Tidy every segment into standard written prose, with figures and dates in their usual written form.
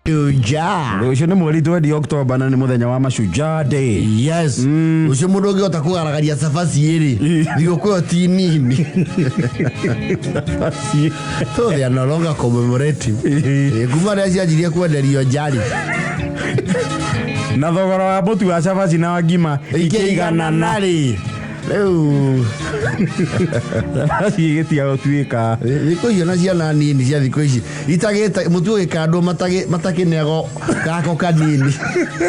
Mashujaa. Ucio ni mweri 20 October na ni muthenya wa Mashujaa Day. Yes. Ucio mundu ungi otakugaragaria safaci iri. Thigũkũ ti nini. So they are no longer commemorating. Kuma rĩa cianjirie kwenderio njari. Na thogora wa mũtu wa safaci na wa ngima ikĩiganana rĩ. Rĩu safaci gĩtiga gũtuĩka. Thikũ icio na ciana nini cia thikũ ici itagĩte mũtu ũgĩkandwo matakĩnego gako kanini.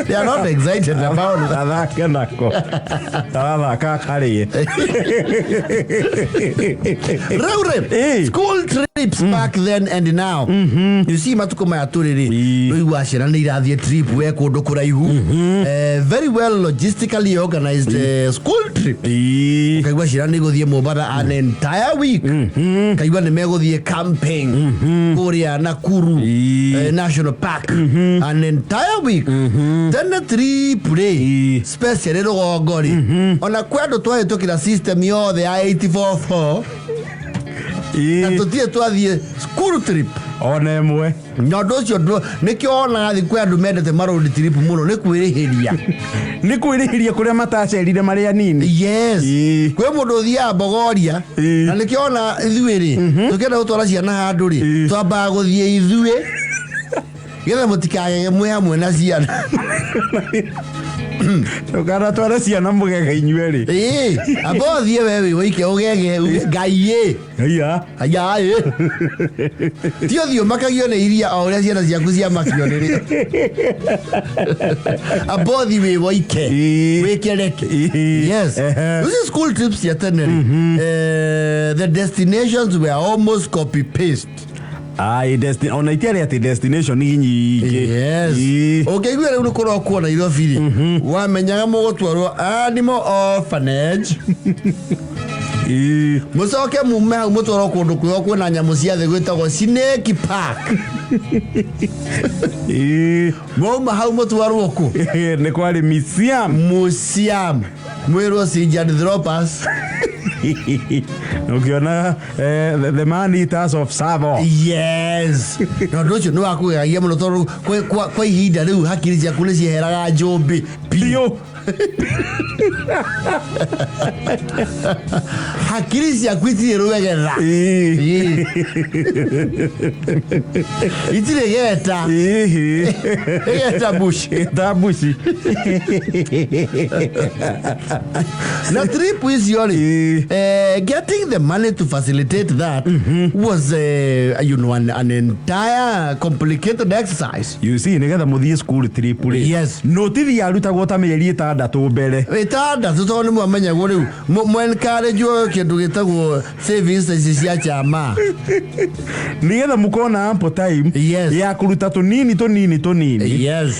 They are not excited about it. Athake nako. Tathaka karĩe. Rĩu school trips back then and now. You see matuko maya tũrĩrĩ. Rĩu wa ciana nĩ irathiĩ trip we kũndũ kũraihu. Very well logistically organized school trip. Kaigua ciana nĩ gũthiĩ Mombasa an entire week. Kaigua nĩ megũthiĩ camping kũrĩa Nakuru National Park an entire week. Then trip rĩ special rũgongo rĩ ona kwendwo twahĩtũkĩra system yothe ya 844 na tũtiĩ twathiĩ school trip ona ĩmwe. Na ũndũ ũcio nĩkĩo onaga thikũ andũ mendete road trip mũno nĩ kwĩrĩhĩria. Nĩ kwĩrĩhĩria kũrĩa matacerire marĩ anini. Yes. Kwĩ mũndũ ũthiaga Bogoria na nĩkĩo ona ithuĩ rĩ tũkĩenda gũtwara ciana handũ rĩ twambaga gũthiĩ ithuĩ getha mũtikagege mwĩ hamwe na ciana. Tukara twara ciana mũgege inyuĩ rĩ. Amba ũthiĩ we wĩ wĩike ũgege Ngai. Aya. Ti ũthiĩ ũmakagio nĩ iria o ũrĩa ciana ciaku ciamakio nĩ rĩ. Amba ũthiĩ wĩ wĩike wĩkereke. Yes. These school trips cia tene the destinations were almost copy paste. Ona itiarĩ atĩ destination nyingĩ. Yes. Ũngĩigua rĩu nĩ kũrokwo Nairobi rĩ wamenyaga mũgũtwarwo animal orphanage. Mũcoke mume hau mũtwarwo kũndũ kwĩho kwĩna nyamũ cia thĩ gwĩtagwo Snake Park. Mwauma hau mũtwarwo kũ? Nĩ kwarĩ museum. Mwĩrwo Sinjandithropus. Ukiona the man eaters of Savo. Yes. Na ũndũ ũcio nĩ wakũgegagia mũno tondũ kwa ihinda rĩu hakiri ciaku nĩ cieheraga njũmbĩ biũ. Hakiri ciaku itirĩ rũegetha. Itirĩ geta. Geta bush. Na trip icio rĩ getting the money to facilitate that was an entire complicated exercise. You see nĩgetha mũthiĩ school trip rĩ. Yes. Notithi arutagwo ta mĩeri 6 mbere. 6 tondũ nĩ mwamenyagwo rĩu encourage kĩndũ gĩtagwo savings cia chama. Nĩgetha mũkona ample time ya kũruta tũnini. Yes.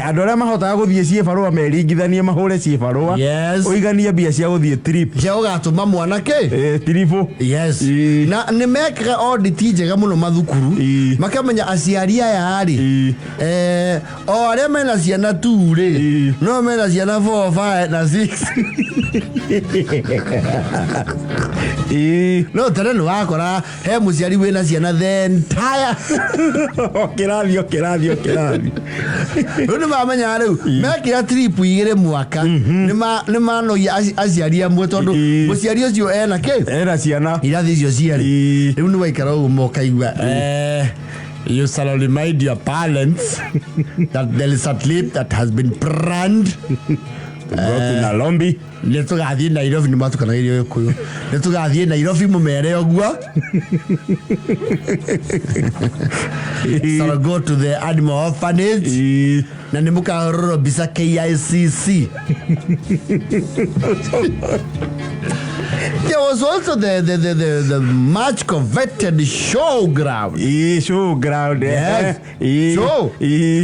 Andũ arĩa mahotaga gũthiĩ ciĩbarũa meringithanie mahũre ciĩbarũa. Yes. Ũiganie mbia cia gũthiĩ trip. Cia ũgatũma mwanake. Trip. Yes. Na nĩ mekaga audit njega mũno mathukuru. Makamenya aciari aya rĩ o arĩa mena ciana 2 rĩ no mena ciana 4, 5 na 6. No tene nĩ wakora he mũciari wĩna ciana the entire kĩrathio. Rĩu nĩ mamenya rĩu mekĩra trip 2 mwaka nĩ manogia aciari amwe tondũ mũciari ũcio ena kĩ? Ena ciana irathi icio ciarĩ. Rĩu nĩ waikara ũguo mokaigua you shall remind your parents that there is a trip that has been planned. Nairobi. Nĩ tũgathiĩ Nairobi nĩ matukanagĩrio Gĩkũyũ. Nĩ tũgathiĩ Nairobi mũmere ũguo. So go to the animal orphanage. Na nĩ mũkahũrĩrwo mbica KICC. There was also the much coveted showground. Showground. Yes. Show.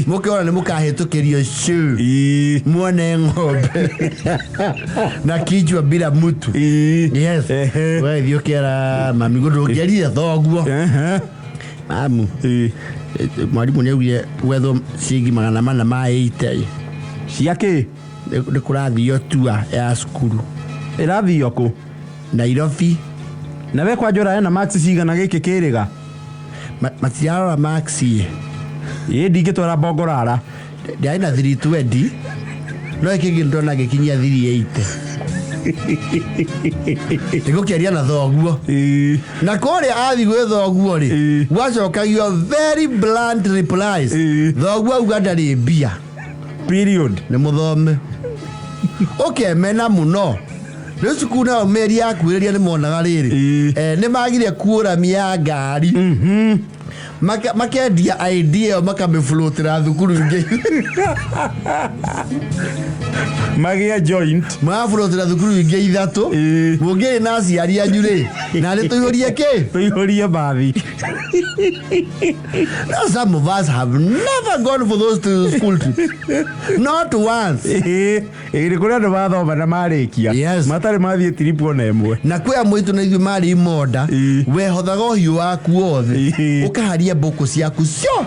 Mũkĩona nĩ mũkahĩtũkĩrio show. Muone ng'ombe. Na kichwa bila mutu. Yes. Wewe thio kera mami gũthũngĩrire thoguo. Mamu. Mwarimu nĩ augire wetho ciringi 480. Ciake. Nĩ kũrathio tour ya cukuru. Ĩrathio kũ? Nairobi. Na we kwa njora na max cigana gĩkĩ kĩrĩga? Matiarora maxi. Ndingĩtwara Bongorara. Ndĩ na 320 no kĩngĩ ndona gĩkinyia 380. Ndĩgũkĩaria na thoguo. Na kũrĩa athi gwĩ thoguo rĩ gwacokagio very blunt replies. Thoguo auga ndarĩ mbia. Period. Nĩ mũthome. Ũkemena mũno. Rĩu cukuru nao meri yakuĩrĩria nĩ monaga rĩrĩ. Nĩ magire kuoramia ngari. Makendia idea makamĩflotera thukuru ingĩ. Magia joint. Maflotera thukuru ingĩ ithatũ. Mũngĩ na aciari anyu rĩ. Na nĩ tũihũrie kĩ? Tũihũrie bathi. Now some of us have never gone for those school trips. Not once. Nĩ kũrĩa andũ mathoma na marĩkia. Matarĩ mathiĩ trip ona ĩmwe. Na kwĩ amwe itũ na ithuĩ marĩ imoda. Wehothaga ũhiũ waku wothe. Ũkaharia mbũkũ ciaku cio.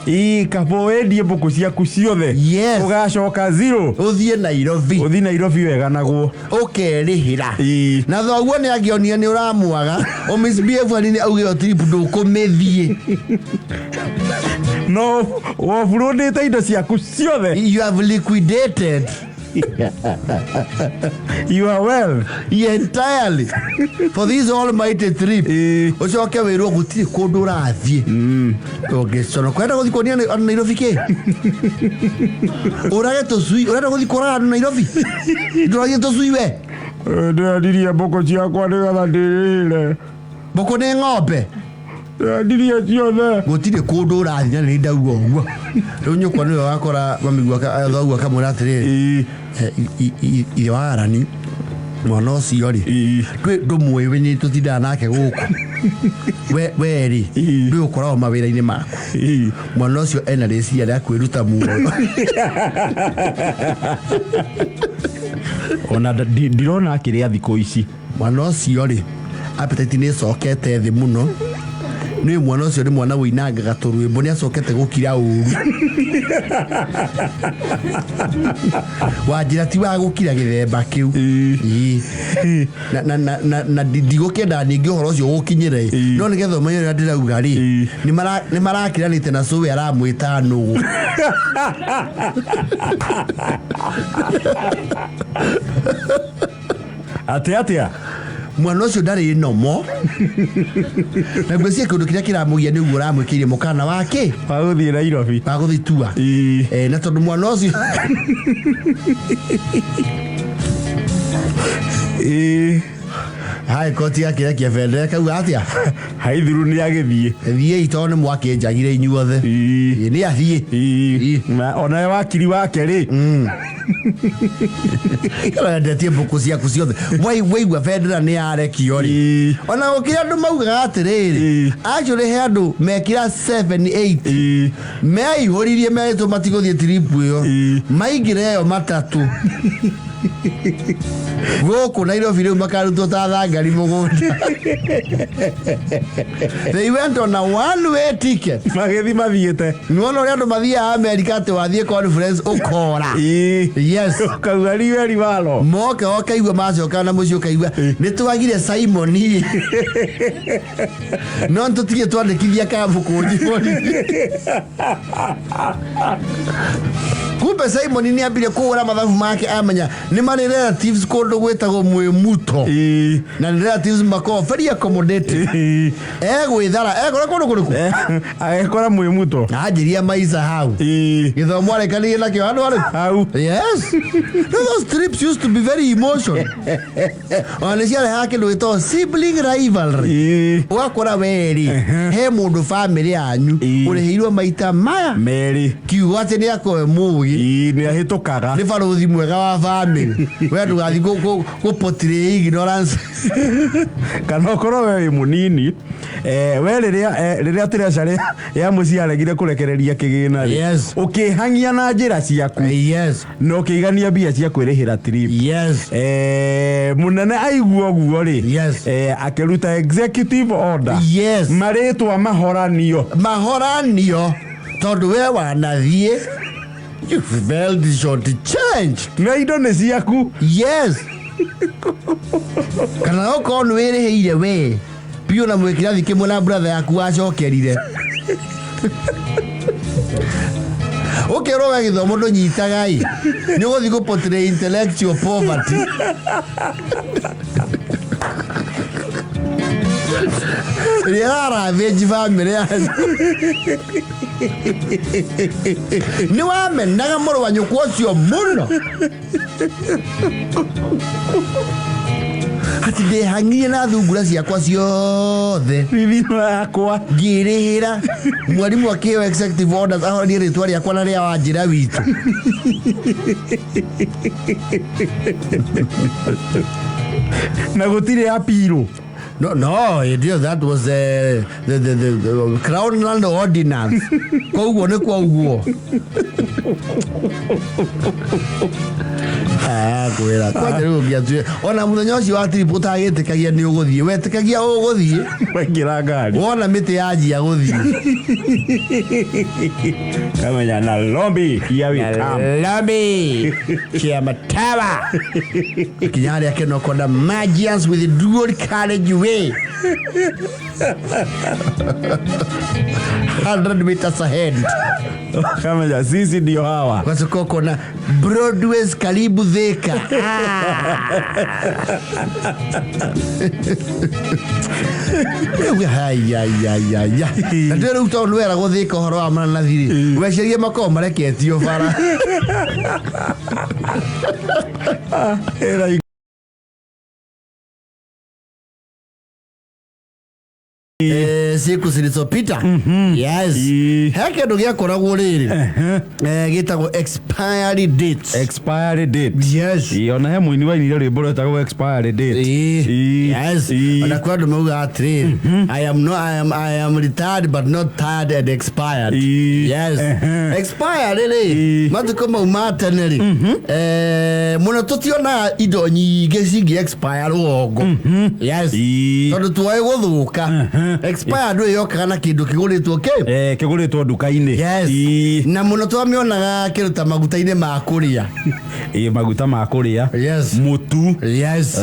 Kabo wendie mbũkũ ciaku ciothe. Ũgacoka zero. Ũthiĩ Nairobi. Ũthiĩ Nairobi weganagwo. Ũkerĩhĩra. Na thoguo nĩ angĩonire nĩ ũramwaga. O Miss BF ni auge o trip ndũkũmĩthiĩ. No, wafurudĩte indo ciaku ciothe. You have liquidated. You are well. Entirely. For this almighty trip. Ucoke wĩrwo gũtirĩ kũndũ ũrathiĩ. Ũngĩcono kwenda gũthiĩ kuonia Nairobi kĩ? Ũrage tũcui. Ũrenda gũthiĩ kũraga Nairobi? Ndũrathiĩ tũcui we? Ndĩradirie mbũkũ ciakwa nĩgetha ndĩrĩhĩre. Mbũkũ nĩ ng'ombe. Ndirie ciothe. Gũtirĩ kũndũ ũrathiĩ na nĩ ndauga ũguo. Rĩu nyũkwa nĩwe wakora mamigua thoguo akamwĩra atĩrĩrĩ. Ithe wa Arani mwana ũcio rĩ ndũmũĩ we nĩ tũtindaga nake gũkũ. We rĩ ndũĩ ũkoragwo mawĩra-inĩ maku. Mwana ũcio ena rĩciria rĩa kwĩruta muoyo. Ona ndirona akĩrĩa thikũ ici. Mwana ũcio rĩ appetite nĩ cokete thĩ mũno. Nĩ mwana ũcio nĩ mwana wĩinangaga tũrwĩmbo nĩ acokete gũkira ũru. Wanjĩra ti wa gũkira gĩthemba kĩu. Na ndigũkĩenda ningĩ ũhoro ũcio gũkinyĩre. No nĩgetha ũmenye ũrĩa ndĩrauga rĩ nĩ marakiranĩte na cũwe aramwĩta nũgũ. Atĩa mwana ũcio ndarĩ nomo. Na ngwĩciria kĩndũ kĩrĩa kĩramũgia nĩguo ũramwĩkĩire mũkana wake wa gũthiĩ Nairobi. Wa gũthiĩ tua. Na tondũ mwana ũcio hai koti yake kĩbendera kau atĩa. Hai thuru nĩ agĩthiĩ. Thiĩ tondũ nĩ mwakĩnjagire inyuothe. Nĩ athiĩ. Ona we wakiri wake rĩ. Ndetie mbũkũ ciaku ciothe. Waigua bendera nĩ yarekio rĩ. Ona gũkĩrĩ andũ maugaga atĩrĩrĩ. Actually he andũ mekĩra 7-8. Meihũririe merĩtwo matigũthiĩ trip ĩyo. Maingĩre yo matatũ. Gũkũ Nairobi rĩu makarutwo ta thangari mũgũnda. They went on a one-way ticket. Magĩthi mathiĩte. Nĩwona ũrĩa andũ mathiaga America atĩ wathiĩ conference ũkora. Yes. Ũkauga riweri walo. Moka wakaigua macoka na mũciĩ ũkaigua nĩ twagire Simon. No tũtige twandĩkithia kambũkũ njiboni. Kumbe Simon nĩ ambire kũhũra mathabu make amenya nĩ marĩ relatives kũndũ gwĩtagwo Mwĩmuto. Na nĩ relatives makoragwo very accommodating. Gwĩthara ekora kũndũ kũrĩkũ? Agekora Mwĩmuto. Anjĩria maica hau. Gĩthomo arekanĩire nakĩo handũ harĩ hau. Yes. Those trips used to be very emotional. Ona nĩ ciarehaga kĩndũ gĩtagwo sibling rivalry. Ũgakora weri he mũndũ family yanyu ũrĩhĩirwo maita maya merĩ. Kiugo atĩ nĩ akoe mũgi. Nĩ ahĩtũkaga. Nĩ barũthi mwega wa family. We ndũgathiĩ gũportray ignorance. Kana ũkorwo we mũnini. We rĩrĩa Teresa ya mũciĩ aregire kũrekereria kĩgĩna rĩ. Ũkĩhangia na njĩra ciaku. No ũkĩigania mbia cia kwĩrĩhĩra trip. Mũnene aigua ũguo rĩ. Akĩruta executive order. Marĩtwa mahoranio. Tondũ we wanathiĩ. You felt short change. Na indo nĩ ciaku. Kana ũkorwo nĩ wĩrĩhĩire we. Pio na mwĩkĩrathi kĩmwe na brother yaku wacokerire. Ukiroga githomo ndonyitaga i. Ni uguthi go portray intellectual poverty. Riara veji family. Ni wamenaga muru wa nyuku ucio muno. Ati ndehangie na thungura ciakwa ciothe Bibino yakwa ngirihira mwarimu akio executive orders ahorie ritwa riakwa na ria wanjira witu. na gutire apiro. No, that was the Crown Land Ordinance. Koguo ni kwa uguo. Kwira kwa rero ngiatue ona muthenya ucio wa trip utagitikagia ni uguthie wetikagia uguthie wagira ngari wona miti yanjia guthie kamenya na lobby here we come lobby kia mataba kinyari akeno konda magians with the dual carriageway 100 meters ahead. Kamenya sisi ndio hawa kwa sababu kuna Broadway's karibu Thika. Ya. Ndio utonwera guthika horo wa mana thiri. Wecerie makoma mareketio bara. Siku zilizopita yes hake ndo giakoragwo riri gitagwo expiry date yes ona he muini wa iniro rimbo retagwo expiry date yes ona kwa ndo mauga atri I am retired but not tired and expired yes expired riri matuko maumata neri muno tutiona indo nyingi cingi expire wogo yes tondu tuwae guthuka expire ndo yoka na kindu kiguritwo kiguritwo duka-ini yes na muno twamionaga kiruta maguta-ini ma kuria maguta ma kuria yes mutu yes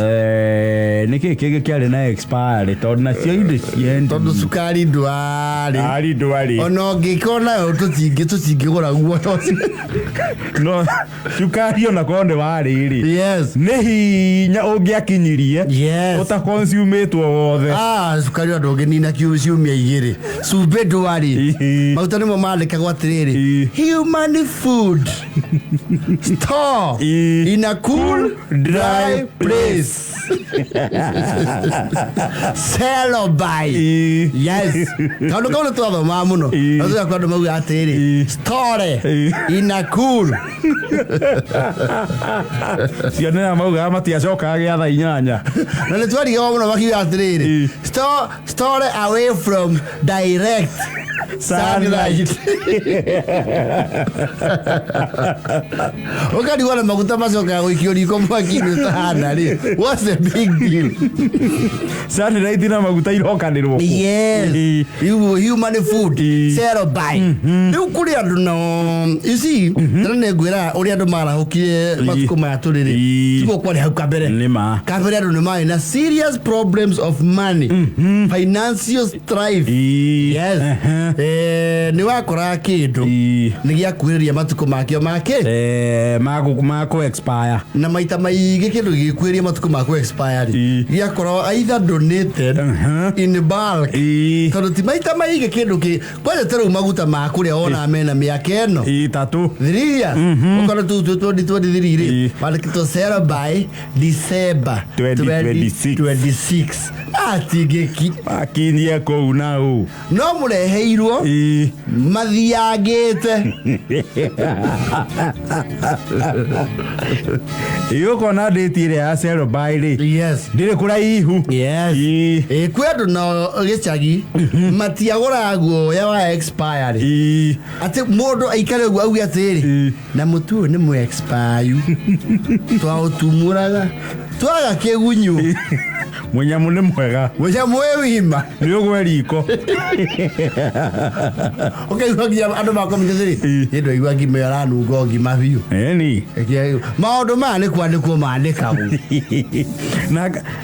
niki kige kiari na expire tondu na cio inde ciendi tondu sukari ndwari ono ngikona tutingigura guo no sukari ona konde wariri yes ni hinya ungiakinyirie yes uta consume wothe sukari ndo nina ciumia igiri cumbe ndwari maguta nimo mandikagwo atiriri human food store in a cool dry place sell by yes tondu kono twathoma muno azu kwa ndo mauga atiriri store in a cool ciana mauga matiacoka giatha inyanya na ni twariga muno makiuga atiriri store away from direct sunlight. Okadi wala maguta macoka guikio riko mwaki-ini tahana ri. What's the big deal? Sunlight na maguta irokanirwo. Yes. Human food sell by. Riu kuri andu no you see tene ngwira uri andu marahukie matuko maya turiri. Tiko kwari hau kabere. Nima. Kabere andu ni na serious problems of money. Financial strife. Yes. Ni wakora kindu ni giakwiriria matuko makio make mako expire na maita maigi kindu gikwiria matuko mako expire giakora either donated in bulk tondu ti maita maigi kindu ki kwale tero maguta makuria ona mena miaka eno 3 ukona tu 2023 pale kito sell by December 2026 atigeki akinie ko unau no mureheirwo mathiangite yuko na date ile ya sell by ri yes ndire kura ihu yes kwedu no gicagi matiagora guo ya expire ati mundu aikare guo au atiri na mutu ni mu expire twa utumuraga twaga kegunyu Munyamu nĩ mwega. Munyamu wĩwima. Nĩ ũgwe riko. Ũkaigua nginya andũ makomithĩrĩ. Hĩndĩ waigua ngima ĩyo aranunga ngima biũ. Eni. Maũndũ maya nĩ kwandĩkwo mandĩkagwo.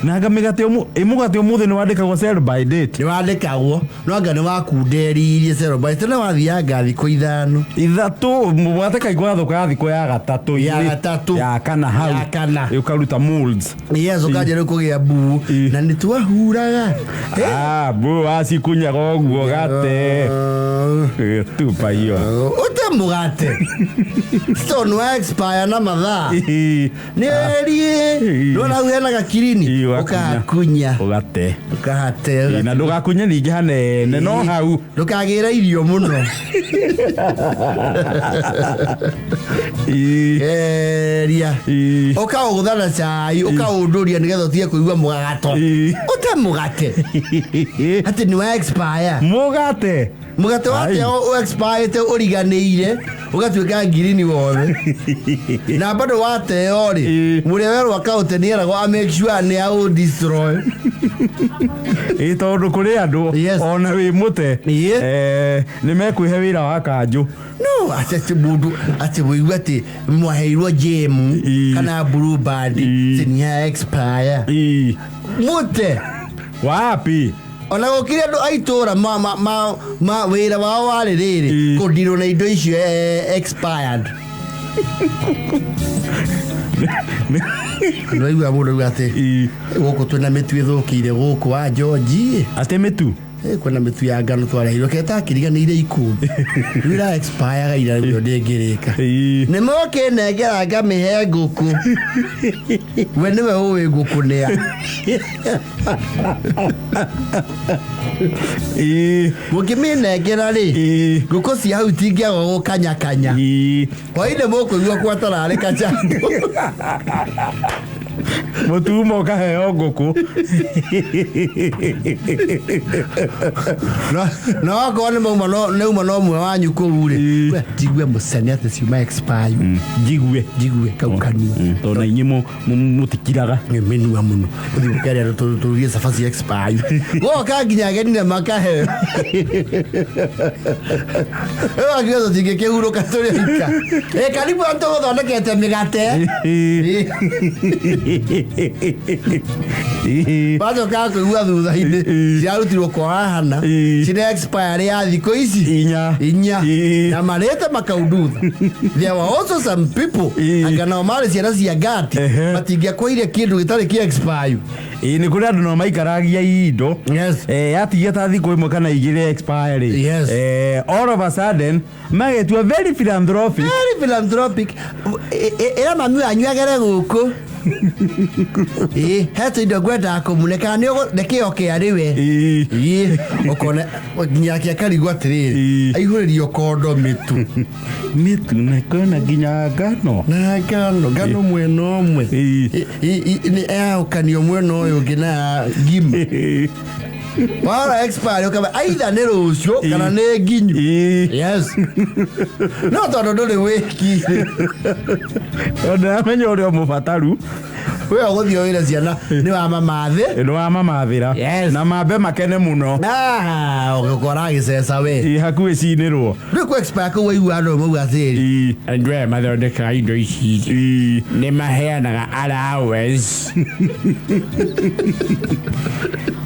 Na ngamĩgate mũgate ũmũthĩ nĩ wandĩkagwo sell by date. Nĩ wandĩkagwo no anga nĩ wakunderirie sell by date. Tene wathianga thikũ ithano. Ithatũ mũgate kaigua thoko ya thikũ ya gatatũ. Ya gatatũ. Ya kana hau. Ya kana. Ũkaruta molds. Yes, ũkanjĩra kũgĩa mbuu. Na nĩ twahuraga. Mbuu wacikunyaga ũguo gate. Tupa hiyo. Ute mũgate. Stone wa expire na mathaa. Nĩerie. Ndona hau hena gakirini. Ũkakunya. Ũgate. Ũkahate. Na ndũgakunye ningĩ hanene no hau. Ndũkagĩra irio mũno. Eria. Ũkaũgũtha na cai, ũkaũndũria nĩgetha ũtige kũigua mũgagato. Ute mũgate. Atĩ nĩ wa expire. Mũgate. Mũgate wake expire ũriganĩire ũgatuĩka ngirini wothe. Na bado wateo rĩ mũrĩa werwo akaũte nĩeragwo make sure nĩ au destroy. Tondũ kũrĩ andũ ona wĩ mũte nĩ mekwĩhe wĩra wa kanjũ. No, atete mundu ati wĩigua atĩ mwaheirwo gem kana blue band nĩ expire. Mũte wapi? Ona gũkĩrĩ andũ aitũra ma wĩra wao warĩ rĩrĩ kũndirwo na indo icio expired. Nĩwaigua mũndũ atĩ gũkũ twĩna mĩtu ĩthũkĩire gũkũ wa George. Atĩ mĩtu? Kwĩna mĩtu ya ngano twarehirwo keta kĩriganĩire ikũmbĩ. Wĩra expire gaira nĩyo ndĩngĩrĩka. Nĩ mũkĩnengera ngamĩhe ngũkũ. We nĩwe ũĩ ngũkũ nĩa. Mũkĩmĩnengera rĩ ngũkũ cia hau itingĩaga gũkanyakanya. Hwainĩ mũkũigua kwatararĩ kacango. Mũtuma ũkaheo ngũkũ. Na wakorwo nĩ mauma no ũmwe wanyu kũu rĩ njigue mũcene atĩ ciuma expire. Njigue kau kanua. Tondũ na inyuĩ mũtikiraga. Mĩnua mũno. Ũthiĩ gũkĩrĩa andũ tũrugie cabaci expire. Woka nginya ageni na makaheo. Wakiuga tũtingĩkĩhurũka tũrĩ ika. Karibu antũ gũthondekete mĩgate. Wacoka kũigua thutha-inĩ ciarutirwo kwahana cina expire ya thikũ ici inya na marĩte makaundutha. There were also some people anga nao marĩ ciana cia ngati matingĩakwaire kĩndũ gĩtarĩ kĩ expire. Nĩ kũrĩ andũ no maikaragia indo yatigia ta thikũ ĩmwe kana igĩrĩ expire. All of a sudden magetua very philanthropic. Ĩra mami anyuagere gũkũ. Heto indo ngwendaga kũmunĩka nĩkĩo kĩarĩ we. Ũkona nginya kĩa karigwo atĩrĩrĩ aihũrĩrio kondo mĩtu na kwĩna nginya ngano mwena ũmwe nĩ yaũkanio mwena ũyũ ũngĩ na ngima. Wara expire ukaba aidha nĩ rũciũ kana nĩ nginyu. Yes. No tondũ ndũrĩ wĩki. Ndamenya ũrĩa mũbataru. We ũgũthiĩ wĩra ciana nĩ wa mamathĩ. Nĩ wa mamathĩra. Na mambe makene mũno. Ũgĩkora gĩceca we. Hakuhĩ cinĩrwo. Rĩu kũ expire kũu waigua andũ mauga atĩrĩ. Andũ aya mathondekaga indo ici nĩ maheanaga allowance.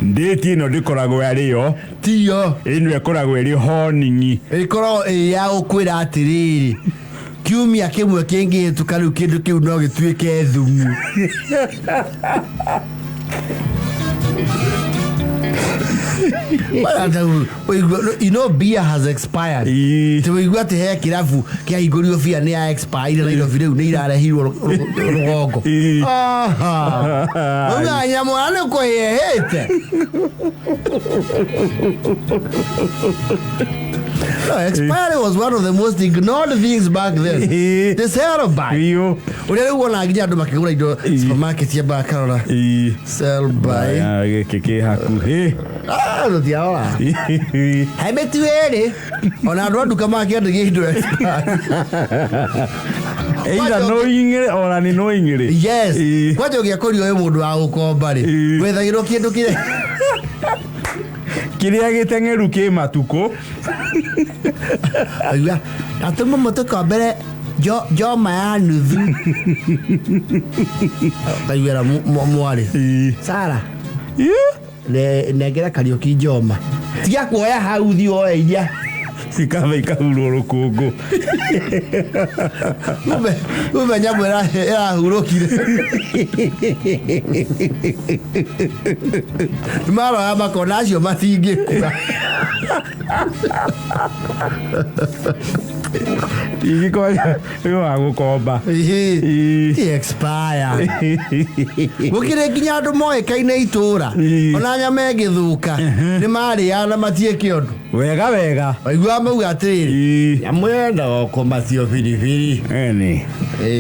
Ndĩti ĩno ndĩkoragwo arĩyo. Tiyo. Ĩno ĩkoragwo ĩrĩ honingi. Ĩkoragwo ĩ ya gũkwĩra atĩrĩrĩ kiumia kĩmwe kĩngĩhĩtũka rĩu kĩndũ kĩu no gĩtuĩke thumu. You know beer has expired. Tũigua atĩ he kĩrabu kĩahingũrio bia nĩ ya expire na indo rĩu nĩ irarehirwo rũgongo. Ũga nyamũ nĩ kũhĩhĩte. No, Expire was one of the most ignored things back then. The sell by. Uriya rĩu wona nginya andũ makĩgũra indo supermarket ya bakarora. Sell by. Gĩkĩ hakuhĩ. Rũthiaora. He mĩtu ĩrĩ. Ona andũ a nduka makĩendagia indo. either knowing or unknowingly. Yes. Kwaje ugiakorio we mundu wa gukomba ri wethagirwo kindu kire kiria gitengeru ki matuko aiya atuma motoka mbere jo ma nuthu kaiwera mwari Sara negera Kariuki Joma tiga kuoya hau thio iria sikava ikahurwo rukungu ube nyamu irahurukire maro ya makona acio matingĩkura igikoya wa gukomba expire gukire nginya andu moĩkaine itura ona nyama ĩgĩthũka nĩ marĩaga na matie kĩondu wega aigua mauga atĩrĩrĩ nyamwenda gũkomacio biribiri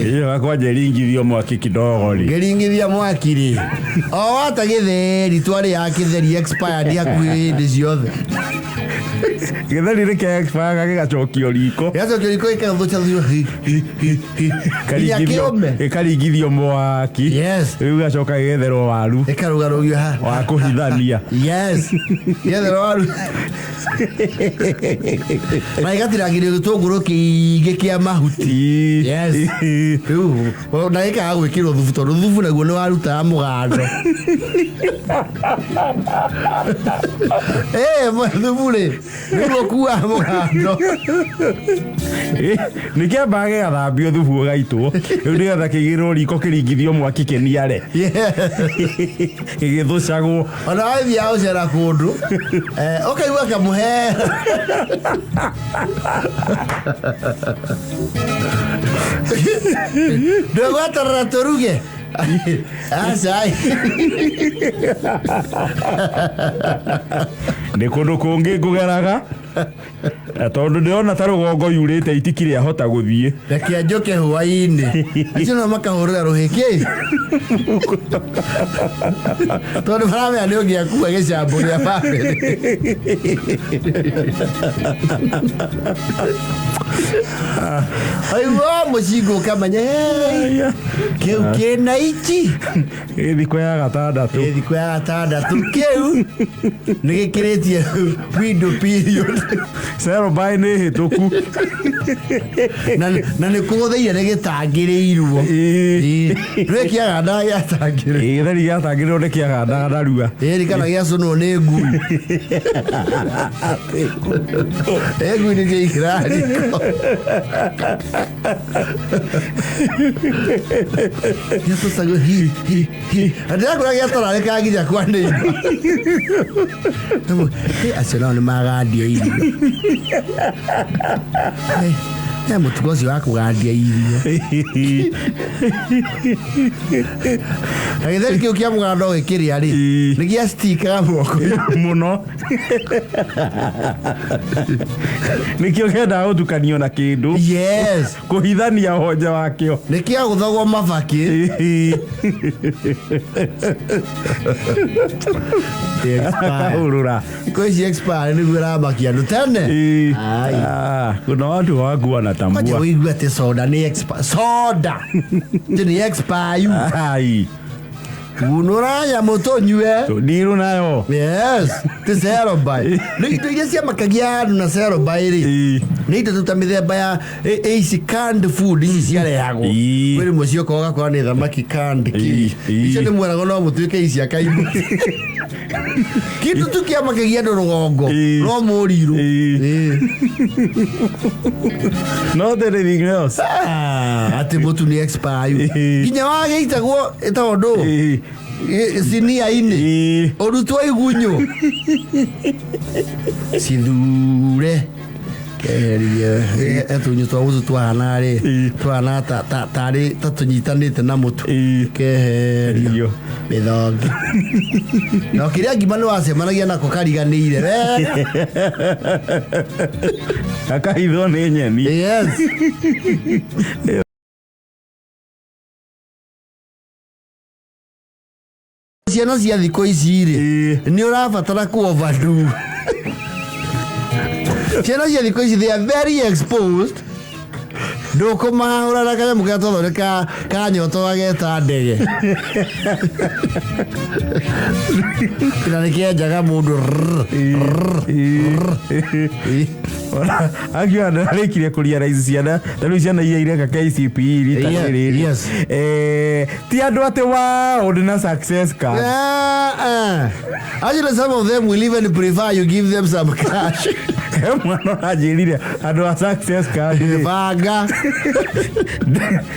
iyo wakwaje ringithio mwaki kidogo ri ngeringithia mwaki ri o ata gĩtheri twari ya kĩtheri expired hakuhĩ hĩndĩ ciothe gĩtheri rĩ ke expire gagĩgacokio riko ĩkathũca ĩkaringithio mwaki rĩu gacoka gĩgetherwo waru ĩkarugarũgio wa kũhithania gĩetherwo waru na ĩgatiragĩrio gĩtũngũrũ kĩingĩ kĩa mahuti rĩu na gĩkaga gwĩkĩrwo thubu tondũ thubu naguo nĩ warutaga mũgando thubu rĩ nĩguo kuaga mũgando nĩ kĩambaga gĩgathambio thubu ũgaitwo rĩu nĩgetha kĩigĩrĩrwo riko kĩringithio mwaki kĩniare gĩgĩthũcagwo ona wathiaga gũcera kũndũ ũkaigua kamũhe ndũgweterera tũruge acai nĩ kũndũ kũngĩ ngũgeraga tondũ ndĩrona ta rũgongo yurĩte itikire ahota gũthiĩ reke njoke hwaĩ-inĩ acio no makahũrĩra rũhĩkĩ tondũ maramenya nĩ ũngĩakua gĩcambũ gĩa bamĩrĩ aigua mũcingo ũkamenya kĩu kĩna ici thikũ ya gatandatũ kĩu nĩ gĩkĩrĩtie window period By nĩ hĩtũku na nĩ kũgũthĩire nĩ gĩtangĩrĩirwo rĩ kĩaganda gĩatangĩrĩirwo gĩtheri gĩatangĩrĩirwo nĩ kĩaganda narua kana gĩacũnwo nĩ ngui ngui nĩ kĩikira riko gĩtũcagwo ndĩrakũra gĩatara rĩkaginya kwa nĩimba acio nao nĩ magandio irio mũtugo ũcio wa kũgandia irio na gĩtheri kĩu kĩa mũganda ũgĩkĩrĩa rĩ nĩ gĩacitikaga moko mũno nĩkĩo kĩendaga gũtukanio na kĩndũ kũhithania honja wakĩo nĩ kĩagũthagwo mabakĩ kahũrũra thikũ ici expire nĩguo ĩramakia andũ tene kuna watu hawakuwa na tambua wĩigua atĩ soda nĩ expire soda nĩ expire gunura ya mũtũnyue ndiru nayo ti zero buy nĩ indo iria ciamakagia andũ na zero buy rĩ nĩ indo ta mĩthemba ya ici canned food ici ciarehagwo kwĩ rĩmwe cioka ũgakora nĩ thamaki canned icio nĩ mwerago no mũtuĩke ici akaimbu kĩndũ tu kĩamakagia andũ rũgongo no mũrirũ not anything else atĩ mũtu nĩ expire nginya wagĩitagwo ĩtagwo ndũ sinia-inĩ ũrutwo igunyũ cithure keherie tũnyũ twa gũtũ twahana rĩ twahana tarĩ ta tũnyitanĩte na mũtu keherio mĩthongi na kĩrĩa ngima nĩ wacemanagia nako kariganĩire akahithwo nĩ nyeni ciana cia thikũ ici rĩ nĩ ũrabatara ku-overdo ciana cia thikũ ici they are very exposed ndukuma ura na kanya mugato thoreka kanyoto ageta ndege ina nikienjaga mundu Akiwa ndarikire kuria raizi ciana tanu ciana iria ireka KCPE rita yes ti andu ate wa ordinary success card actually some of them will even prefer you give them some cash mwana ajirire andu a success card banga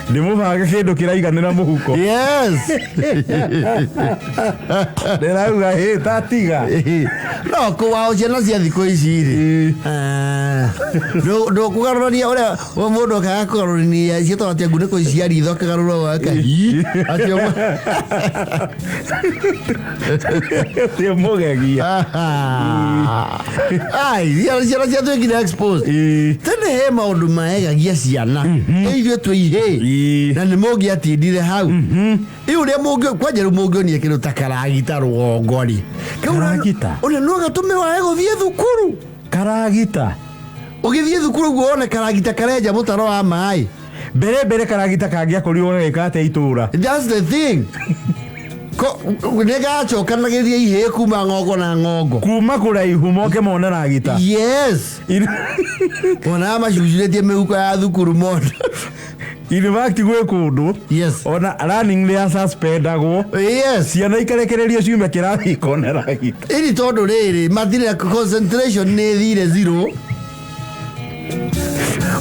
ndimubaga kindu kiraiganira muhuko yes ndirauga tatiga no kuwao ciana cia thikũ ici rĩ ndũkũgarũrania ũrĩa mũndũ akaga kũgarũrania ciĩtagwo atĩa ngunĩko cia ritho akagarũra wakahi acio mũgegia ciana cia twĩkire expose tene he maũndũ maegagia ciana ithuĩ twĩihĩ na nĩ mũngĩatindire hau rĩu ũrĩa kwanja rĩu mũngĩonia kĩndũ ta karagita rũgongo-rĩ karagita ũrĩa no gatũme wae gũthiĩ thukuru karagita ũgĩthiĩ thukuru guo one karagita karenja mũtaro wa maĩ mbere karagita kangĩakorirwo gagĩka itũra. That's the thing. Nĩgacokanagĩria ihĩ kuma ng'ongo na ng'ongo kuma kũraihu moke mone ragita. Yes. Ona macunjurĩtie mĩhuko ya thukuru mondo. In fact gwĩ kũndũ ona running rĩa suspendagwo. Yes. Ciana ikarekererio ciume kĩrathi ikone ragita. Ĩni tondũ rĩrĩ mathire concentration nĩ thire zero.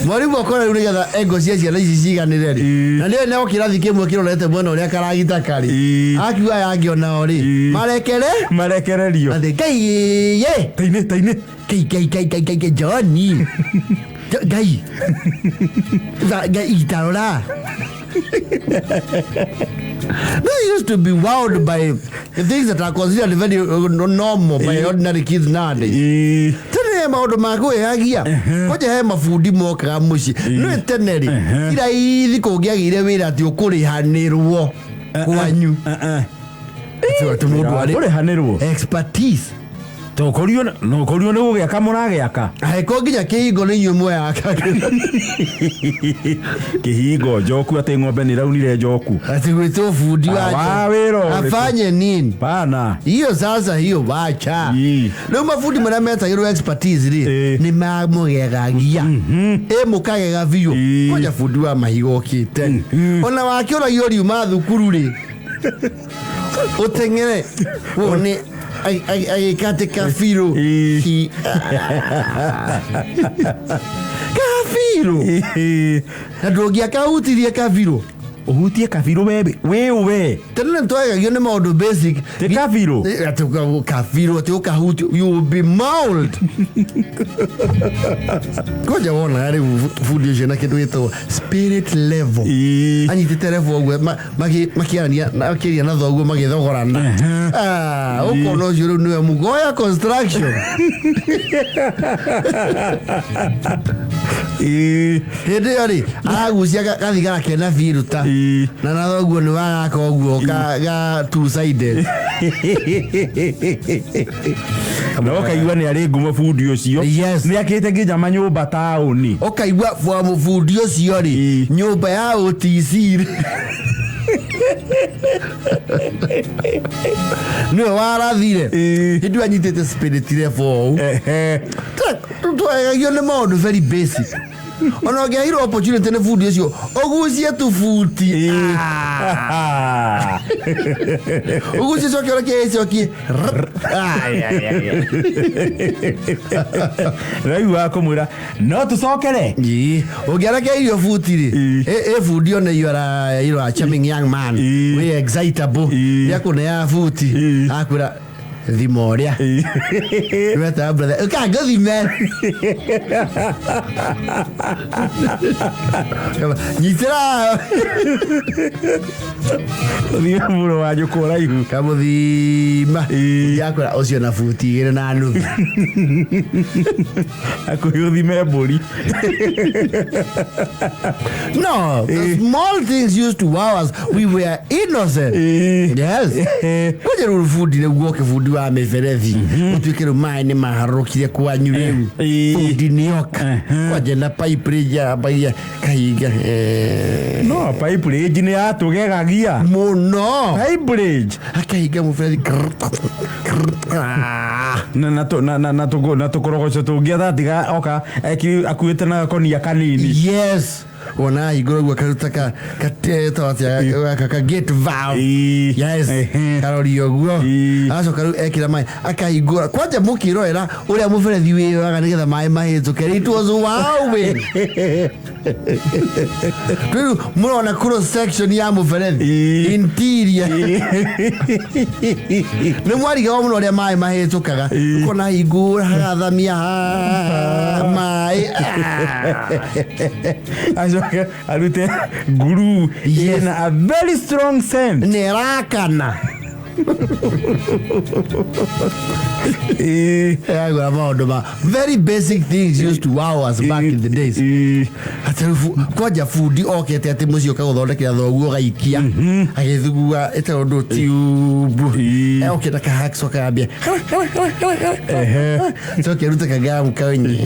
Mwarimu akora rĩu nĩgetha engo cia ciana ici ciganĩre rĩ. Na nĩwe nĩo kĩrathi kĩmwe kĩrorete mwena ũrĩa karagita karĩ. Akiuga yangĩona o rĩ. Marekererio. Athĩ Ngai ye. Taine. Kai Johnny. Ngai. Ngai itarora. They used to be wowed by the things that are considered very normal by ordinary kids nowadays. Tene maũndũ ma kwĩhagia koja he mabundi mokaga mũciĩ nĩ tene rĩ iraithi kũngĩagĩire wĩra atĩ ũkũrĩhanĩrwo kwanyu ũrĩhanĩrwo expertise tokorio nĩ gũgĩaka mũragĩaka heko nginya kĩhingo nĩ inyuĩ mweyaka kĩhingo njoku atĩ ng'ombe nĩ raunire njoku ati gwĩtwo bundi wa wĩra afanye nini bana hiyo sasa hiyo wacha rĩu mabundi marĩa metagĩrwo expertise rĩ nĩ mamũgegagia mũkagega biũ koja bundi wa mahiga ũkĩte ona wakĩũragio riuma thukuru rĩ ũteng'ere wone agĩkate kabirũ na ndũngĩakahutirie kabirũ uhutie kabirũ we tene nĩtwegagio nĩ maũndũ basic ti kabirũ atĩ ũkahutio you will be mauled koja wonaga rĩu bundi ũcio na kĩndũ gĩtagwo spirit level anyitĩte level ũguo makĩaria na thoguo magĩthogorana ũkona ũcio rĩu nĩwe Mugoya construction hĩndĩ ĩyo rĩ aragucia gathigara kena biruta na na thoguo nĩ wagaka ũguo ga two sided no kaigua nĩ arĩ ngumo bundi ũcio nĩ akĩte nginya manyũmba taũni ũkaigua bwa mũbundi ũcio rĩ nyũmba ya OTC nĩwe warathire hĩndĩ anyitĩte spirit level twegagio nĩ maũndũ very basic ona ũngĩaheirwo opportunity nĩ bundi ũcio ũgucie tubuti ũgucie cokie rĩu wakũmwĩra no tũcokere ũngĩarekeirio buti rĩ bundi ona you are a charming young man we excitable yakũneaga buti akwĩra thima ũrĩa weta brother ũkangĩthime nyitĩra thima mũro wa nyũkũ ũraihu kamũthima yakwĩra ũcio na buti igĩrĩ na nuthu akũhĩ ũthime mbũri no small things used to wow us we were innocent yes kũnye rũrũ bundi nĩguo ũke bundi wa miberethi utuike mai ni maharukire kwanyu riu Fundi nioka kwajena pipe ya baya kahiga no pipe ni atugegagia muno pipe akahiga muberethi na tukorogoco tungia thatiga oka akuite na konia kanini yes ona igoro gwa karuta ka gate valve yes karori oguo aso karu ekira mai akaigora kwanja mukirorera uria muberethi wiraga nigetha mai mahituke it was wow we tu murona cross section ya muberethi interior ni mwariga wa muno uria mai mahitukaga kona igora hagathamia mai alute guru in a very strong sense nerakana very basic things used to wow us back in the days kwaja Fundi okete ati mucio kaguthondekera thoguo gaikia agithugua etondo tube oketa ka hackso kambia so kiruta kagamu kawenye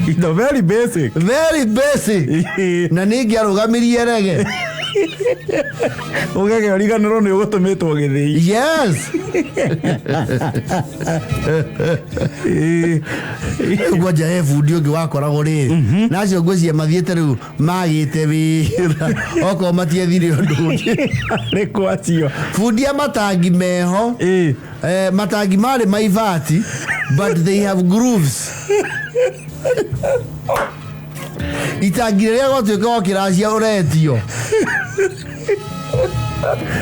it's very basic na ningi arugamirie rege ugege origaniro ni ugutumitwo githii yes gwaja Fundi ungi wakoragwo ri nacio ngwiciria mathiete riu magite wira oko matiethire undu ni kwacio Fundi amatangi meho matangi mari maivati but they have grooves itangire ria gotuika okiracia uretio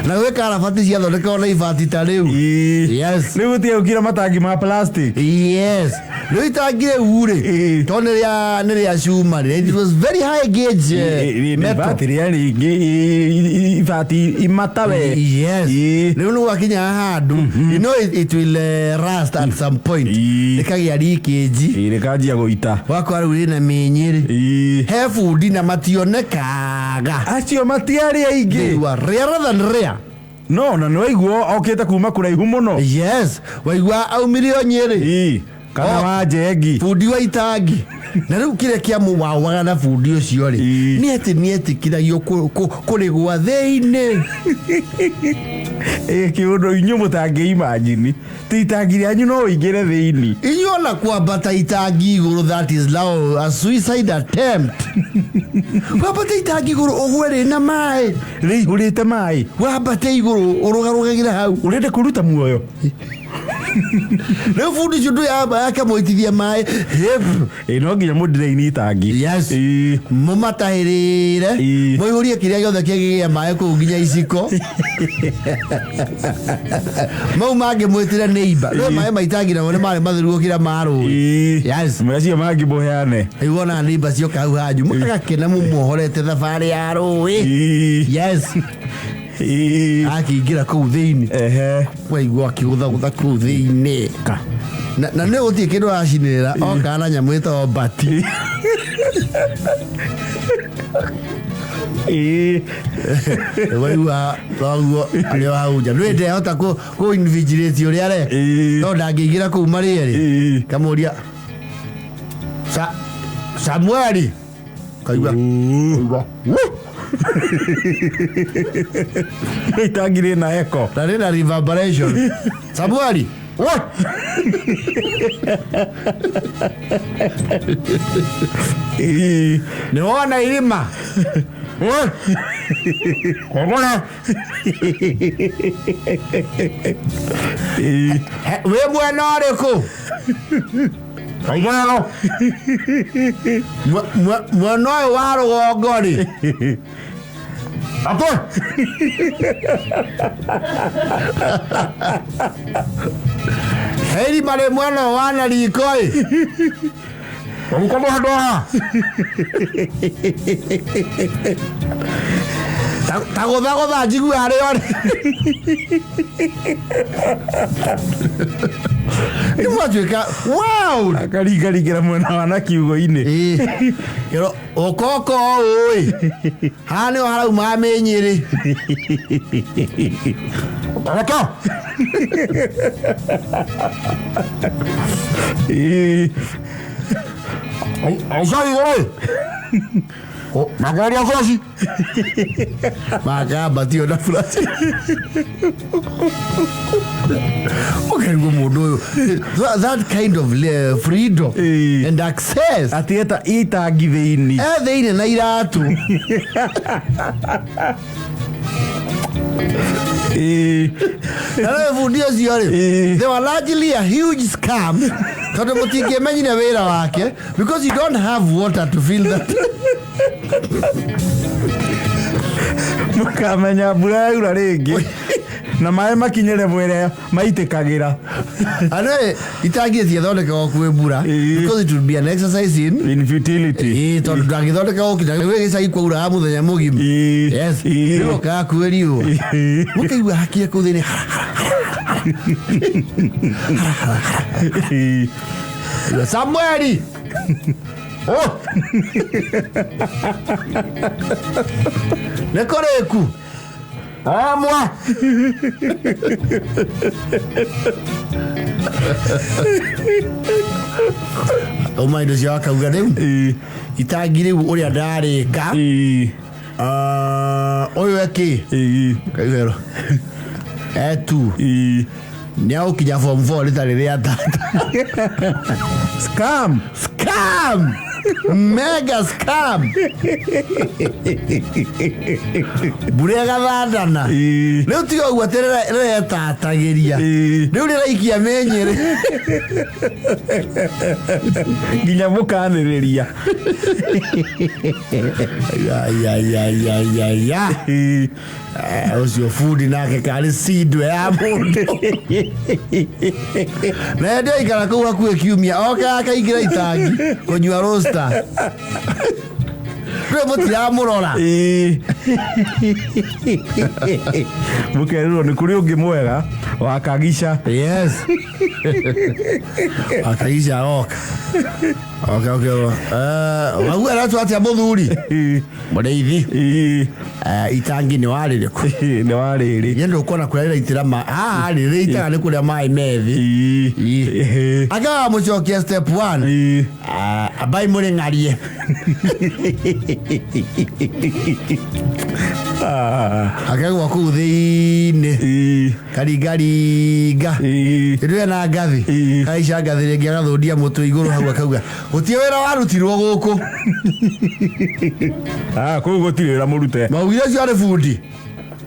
na we karabati cia thondeka na ivati ta riu yes riu tie ukira matangi ma plastic yes riu itangire ure to ni ria cuma it was very high gauge battery yani ivati imatawe yes riu no wakinya handu you know it will rust at some point ikagia leakage ikajia goita wako ari na menyeri he Fundi na mationekaga acio matiari aingi wa rare than rare no na noiguo okete kuma kuraihu muno yes waigua aumirio Nyeri kana wa Njengi Fundi wa itangi na riu kire kia muwawaga na Fundi ucio ri ni etikiragio kurigwa theini kiundu inyu mutangi imagine ti itangi ryanyu no ingire theini inyona kwambata itangi iguru that is now a suicide attempt kwambata itangi iguru ugwere na mai ri urite mai wambate iguru urugarugagira hau urende kuruta muoyo na Fundi chudu ya akamoitithia mai no nginya mudire-ini itangi yes mumatahirire muihurie kiria giothe kigia mai ku nginya iciko mau mangi mwitire neighbor no mai maitangi na wone mari mathiruo kira maru yes macio mangi muheane iwona neighbor cio kau hanju mugakena mumuhorete thabari ya rui yes akiingira kuu thiini waigua akigutha kuu thiini na nä gå tiä kä ndå racinä oka na nyamå ä tao mbati waigua thoguo nä wahunja nä ndehota kå invigilate å rä a re no ndangä ingä ra kå u marä erä kamå ria Samueli kaigua itangi rä na echo na rä na reverberation Samueli nä wona irima kogora wä mwena å rä kå kaigano mwena å yå wa rå gongo rä apo heri mare mwena wa na riko Mkomo hadoa Tago jigu are on wow akarigarigera mwena wana kiugo ine kero okoko oi hane harauma amenyere Reka. Sorry. Oh, magari ya flash. Maga batio na flash. Okay, that kind of freedom and access. Atieta ita giveini. Theine na iratu. Fundi they were largely a huge scam. Because you don't have water to fill that. Mukamenya mbura yaura ringi na maĩ makinyere mwere maitĩkagĩra itangiĩtie thondeka kwĩ mbura because it would be an exercise in futility tondũ ndangĩthondeka gũkinya gĩcagi kwauraga mũthenya mũgima yes nĩgokaga kwĩriũa mũkaigua hakia kũu thĩinĩ Samueli oh Nekoreku moi oh my does ya kauga rĩu itangire ũrĩa ndarĩka oyo eki kaigero etu Nyao kinya form 4 litarĩ rĩa tata scam mega scam burega thandana rĩu tiga ũguo rĩretatagĩria rĩu rĩraikia menyere nginya mũkanĩrĩria ũcio Fundi nake karĩ sidwe ya mũndũ na ndio ikara kũu hakuhĩ kiumia oka akaingĩra itangi kũnyua roster rĩu mũtiramũrora mũkerĩrwo nĩ kũrĩ ũngĩ mwega wa Kagisha yes Kagisha oka okay wagu aratu atia mũthuri mũrĩithi itangi nĩ warĩrĩ nyendo ũkona kũrĩa rĩraitĩra rĩrĩ itaga nĩ kũrĩa maĩ methi akaga mũcokia step 1 abai mũrĩng'arie akagwa kũu thĩinĩ karingaringa rĩrĩa na ngathi Kaisha ngathi rĩngĩ agathũndia mũtwe igũrũ hau akauga gũtirĩ wĩra warutirwo gũkũ kũu gũtirĩ wĩra mũrute maugire cio arĩ Fundi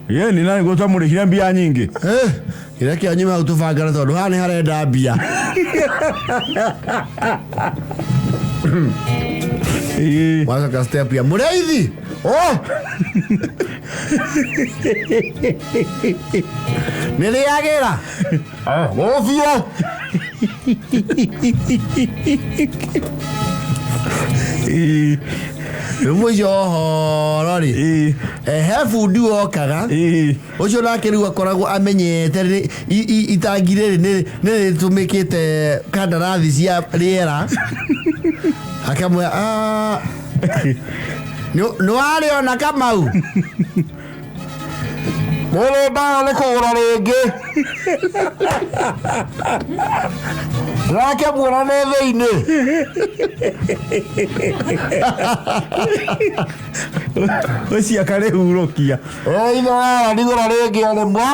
ni nani gũtwa mũrĩhire mbia nyingĩ kĩrĩa kĩanyu hau tũbangana tondũ haha nĩ harenda mbia wacoka step ya mũrĩithi nĩ rĩagĩra ũbio Rĩmũicio horo rĩ he Fundi wokaga ũcio nake rĩu akoragwo amenyete itangi rĩrĩ nĩ rĩtũmĩkĩte kandarathi cia rĩera akamwe nĩ warĩona Kamau mũrũndaga nĩ kũgũra rĩngĩ nake muona nĩ thĩinĩ ũcio akarĩhurũkia ithe wara ndigũra rĩngĩ rĩmwe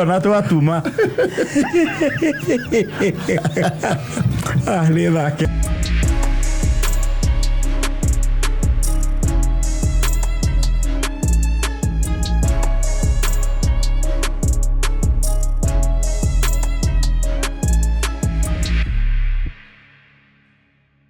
ona twatuma nĩ thake